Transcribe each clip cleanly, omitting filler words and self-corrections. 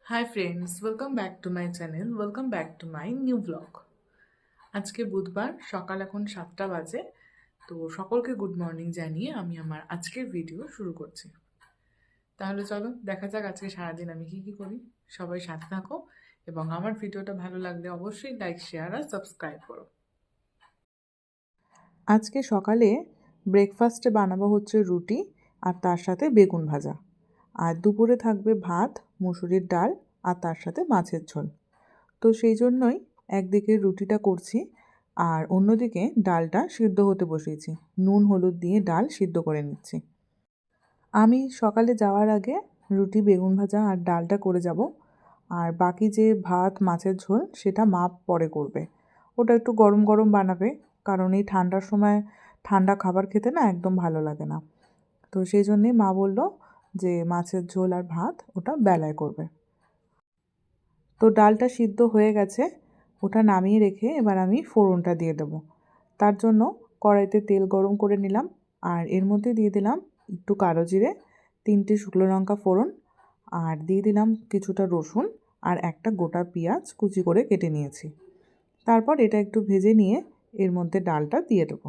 Hi friends, welcome back to my channel. Welcome back to my new vlog. আজকে বুধবার সকাল এখন 7টা বাজে। তো সকলকে গুড মর্নিং জানিয়ে আমি আমার আজকের ভিডিও শুরু করছি। তাহলে চলো দেখা যাক আজকে সারাদিন আমি কি করি। সবাই সাথে থাকো এবং আমার ভিডিওটা ভালো লাগলে অবশ্যই লাইক, শেয়ার আর সাবস্ক্রাইব করো। আজকে সকালে ব্রেকফাস্টে বানাবো হচ্ছে রুটি আর তার সাথে বেগুন ভাজা। আর দুপুরে থাকবে ভাত, মুসুরির ডাল আর তার সাথে মাছের ঝোল। তো সেই জন্যই একদিকে রুটিটা করছি আর অন্যদিকে ডালটা সিদ্ধ হতে বসিয়েছি। নুন হলুদ দিয়ে ডাল সিদ্ধ করে নিচ্ছি। আমি সকালে যাওয়ার আগে রুটি, বেগুন ভাজা আর ডালটা করে যাব। আর বাকি যে ভাত, মাছের ঝোল সেটা মা পরে করবে। ওটা একটু গরম গরম বানাবে, কারণ এই ঠান্ডার সময় ঠান্ডা খাবার খেতে না একদম ভালো লাগে না। তো সেই জন্যেই মা বলল যে মাছের ঝোল আর ভাত ওটা বেলায় করবে। তো ডালটা সিদ্ধ হয়ে গেছে, ওটা নামিয়ে রেখে এবার আমি ফোড়নটা দিয়ে দেবো। তার জন্য কড়াইতে তেল গরম করে নিলাম আর এর মধ্যে দিয়ে দিলাম একটু কালো জিরে, 3টে শুকনো লঙ্কা ফোড়ন আর দিয়ে দিলাম কিছুটা রসুন আর একটা গোটা পেঁয়াজ কুচি করে কেটে নিয়েছি। তারপর এটা একটু ভেজে নিয়ে এর মধ্যে ডালটা দিয়ে দেবো।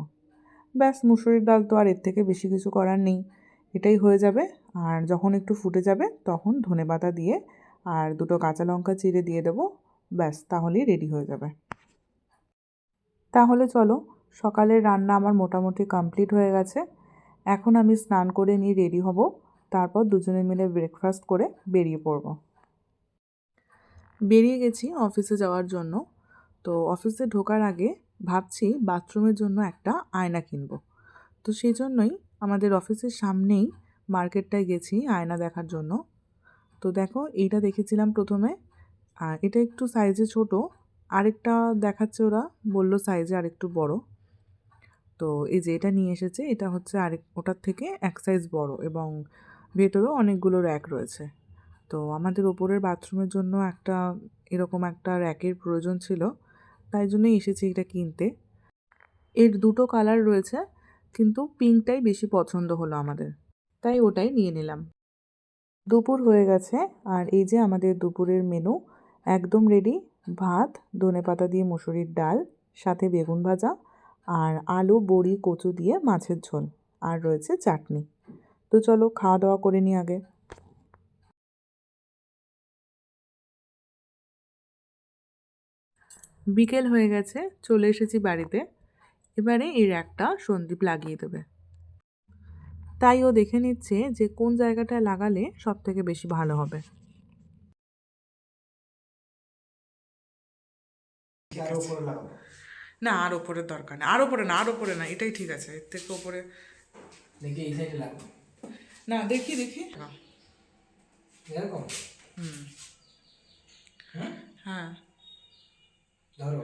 ব্যাস, মুসুরির ডাল তো আর এর থেকে বেশি কিছু করার নেই, এটাই হয়ে যাবে। আর যখন একটু ফুটে যাবে তখন ধনেপাতা দিয়ে আর 2টো কাঁচা লঙ্কা চিড়ে দিয়ে দেবো। ব্যাস, তাহলেই রেডি হয়ে যাবে। তাহলে চলো, সকালের রান্না আমার মোটামুটি কমপ্লিট হয়ে গেছে। এখন আমি স্নান করে নিয়ে রেডি হব, তারপর দুজনে মিলে ব্রেকফাস্ট করে বেরিয়ে পড়ব। বেরিয়ে গেছি অফিসে যাওয়ার জন্য। তো অফিসে ঢোকার আগে ভাবছি বাথরুমের জন্য একটা আয়না কিনবো। তো সেই জন্যই আমাদের অফিসের সামনেই মার্কেটটায় গেছি আয়না দেখার জন্য। তো দেখো, এইটা দেখেছিলাম প্রথমে, আর এটা একটু সাইজে ছোট। আরেকটা দেখাচ্ছে, ওরা বললো সাইজে আরেকটু বড়। তো এই যে এটা নিয়ে এসেছে, এটা হচ্ছে ওটার থেকে এক সাইজ বড় এবং ভেতরেও অনেকগুলো র্যাক রয়েছে। তো আমাদের ওপরের বাথরুমের জন্য এরকম একটা র্যাকের প্রয়োজন ছিল, তাই জন্যই এসেছি এটা কিনতে। এর 2টো কালার রয়েছে, কিন্তু পিঙ্কটাই বেশি পছন্দ হলো আমাদের, তাই ওটাই নিয়ে নিলাম। দুপুর হয়ে গেছে আর এই যে আমাদের দুপুরের মেনু একদম রেডি। ভাত, ধনেপাতা দিয়ে মুসুরির ডাল, সাথে বেগুন ভাজা আর আলু, বড়ি, কচু দিয়ে মাছের ঝোল, আর রয়েছে চাটনি। তো চলো খাওয়া দাওয়া করে নিই আগে। বিকেল হয়ে গেছে, চলে এসেছি বাড়িতে। এবারে এর একটা সন্দীপ লাগিয়ে দেবে। তাই ও দেখে নিচ্ছে যে কোন জায়গাটায় লাগালে সব থেকে বেশি ভালো হবে। না, আর ওপরের দরকার নেই, আর ওপরে না, আর ওপরে না, এটাই ঠিক আছে। এর থেকে ওপরে দেখি এই সাইডে লাগবে না, দেখি দেখি না। এরকম। হুম। হুম, হ্যাঁ। ধরো।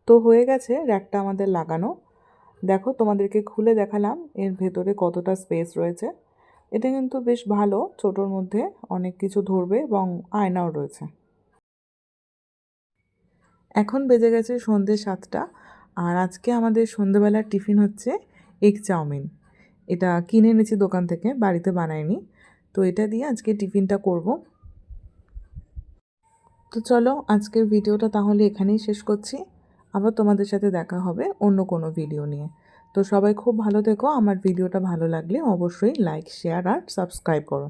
তো হয়ে গেছে র্যাকটা আমাদের লাগানো। দেখো, তোমাদেরকে খুলে দেখালাম এর ভেতরে কতটা স্পেস রয়েছে। এটা কিন্তু বেশ ভালো, ছোটোর মধ্যে অনেক কিছু ধরবে এবং আয়নাও রয়েছে। এখন বেজে গেছে সন্ধ্যে 7টা আর আজকে আমাদের সন্ধ্যেবেলার টিফিন হচ্ছে এগ চাউমিন। এটা কিনে এনেছি দোকান থেকে, বাড়িতে বানাইনি। তো এটা দিয়ে আজকে টিফিনটা করব। তো চলো, আজকের ভিডিওটা তাহলে এখানেই শেষ করছি। আবার তোমাদের সাথে দেখা হবে অন্য কোনো ভিডিও নিয়ে। তো সবাই খুব ভালো থেকো। আমার ভিডিওটা ভালো লাগলে অবশ্যই লাইক, শেয়ার আর সাবস্ক্রাইব করো।